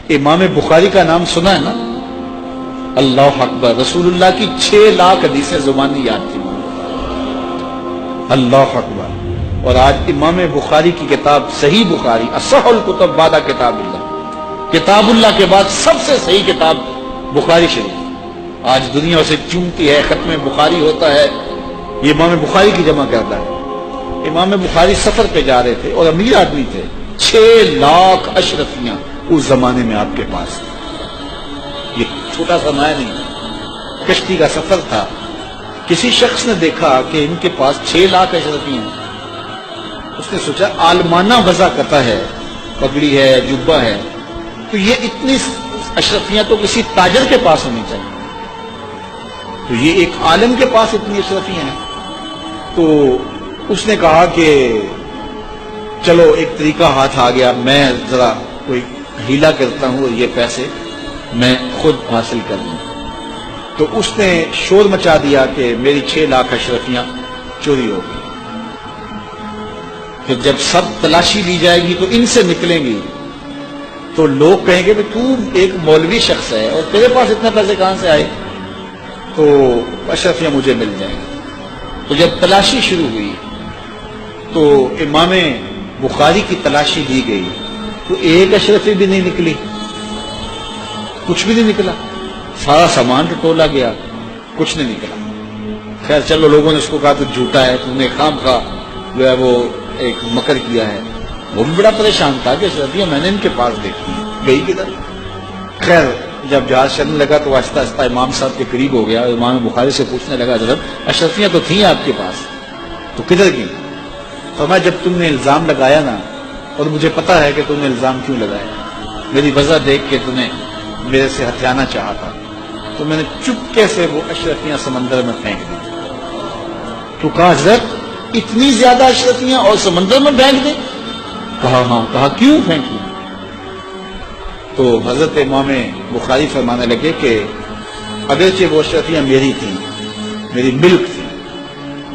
امام بخاری کا نام سنا ہے نا؟ اللہ اکبر، رسول اللہ کی 6 لاکھ حدیثیں زبانی یاد تھی، اللہ اکبر۔ اور آج امام بخاری کی کتاب صحیح بخاری، اصح الکتب بعد کتاب اللہ، کتاب اللہ کے بعد سب سے صحیح کتاب بخاری شریف، آج دنیا اسے چومتی ہے، ختم بخاری ہوتا ہے، یہ امام بخاری کی جمع کرتا ہے۔ امام بخاری سفر پہ جا رہے تھے اور امیر آدمی تھے، 6 لاکھ اشرفیاں اس زمانے میں آپ کے پاس، یہ چھوٹا سا مایا نہیں، کشتی کا سفر تھا۔ کسی شخص نے دیکھا کہ ان کے پاس 6 لاکھ اشرفیاں ہیں، اس نے سوچا عالمانہ وضع کرتا ہے، پگڑی ہے، جبہ ہے، تو یہ اتنی اشرفیاں تو کسی تاجر کے پاس ہونی چاہیے، تو یہ ایک عالم کے پاس اتنی اشرفیاں ہیں۔ تو اس نے کہا کہ چلو ایک طریقہ ہاتھ آ گیا، میں ذرا کوئی ہیلا کرتا ہوں اور یہ پیسے میں خود حاصل کر لوں۔ تو اس نے شور مچا دیا کہ میری 6 لاکھ اشرفیاں چوری ہو گئی، پھر جب سب تلاشی لی جائے گی تو ان سے نکلیں گی تو لوگ کہیں گے کہ تو ایک مولوی شخص ہے اور تیرے پاس اتنے پیسے کہاں سے آئے، تو اشرفیاں مجھے مل جائیں گی۔ تو جب تلاشی شروع ہوئی تو امام بخاری کی تلاشی دی گئی تو ایک اشرفی بھی نہیں نکلی، کچھ بھی نہیں نکلا، سارا سامان ٹولا گیا، کچھ نہیں نکلا۔ خیر چلو، لوگوں نے اس کو کہا تو جھوٹا ہے، تم نے خام خواہ جو ہے وہ ایک مکر کیا ہے۔ وہ بھی بڑا پریشان تھا کہ اشرفیاں میں نے ان کے پاس دیکھی، گئی کدھر؟ خیر جب جہاز چلنے لگا تو آہستہ آہستہ امام صاحب کے قریب ہو گیا، امام بخاری سے پوچھنے لگا حضرت اشرفیاں تو تھیں آپ کے پاس، تو کدھر گئی؟ فرمایا جب تم نے الزام لگایا نا، اور مجھے پتا ہے کہ تم نے الزام کیوں لگایا، میری وجہ دیکھ کے تم نے میرے سے ہتھیانا چاہا تھا، تو میں نے چپکے سے وہ اشرفیاں سمندر میں پھینک دی۔ تو کہا حضرت اتنی زیادہ اشرفیاں اور سمندر میں پھینک دیں؟ کہا ہاں۔ کہا کیوں پھینک دیں؟ تو حضرت امام بخاری فرمانے لگے کہ اگرچہ وہ اشرفیاں میری تھیں، میری ملک تھی،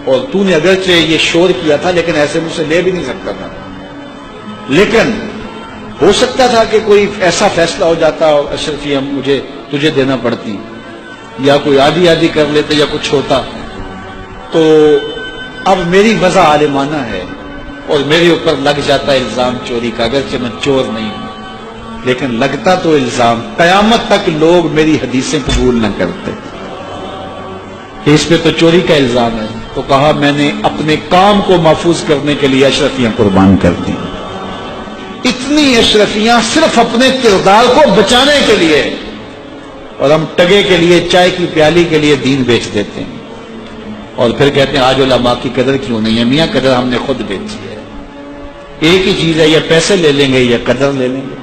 اور تو نے اگرچہ یہ شور کیا تھا لیکن ایسے مجھ سے لے بھی نہیں سکتا تھا، لیکن ہو سکتا تھا کہ کوئی ایسا فیصلہ ہو جاتا اور اشرفیاں مجھے تجھے دینا پڑتی، یا کوئی آدھی آدھی کر لیتے یا کچھ ہوتا، تو اب میری وجہ عالمانہ ہے اور میرے اوپر لگ جاتا الزام چوری کا، اگرچہ میں چور نہیں ہوں لیکن لگتا تو الزام، قیامت تک لوگ میری حدیثیں قبول نہ کرتے، اس پہ تو چوری کا الزام ہے۔ تو کہا میں نے اپنے کام کو محفوظ کرنے کے لیے اشرفیاں قربان کر دی، اتنی اشرفیاں صرف اپنے کردار کو بچانے کے لیے، اور ہم ٹگے کے لیے، چائے کی پیالی کے لیے دین بیچ دیتے ہیں، اور پھر کہتے ہیں آج علماء کی قدر کیوں نہیں ہے؟ میاں قدر ہم نے خود بیچی ہے، ایک ہی چیز ہے، یا پیسے لے لیں گے یا قدر لے لیں گے۔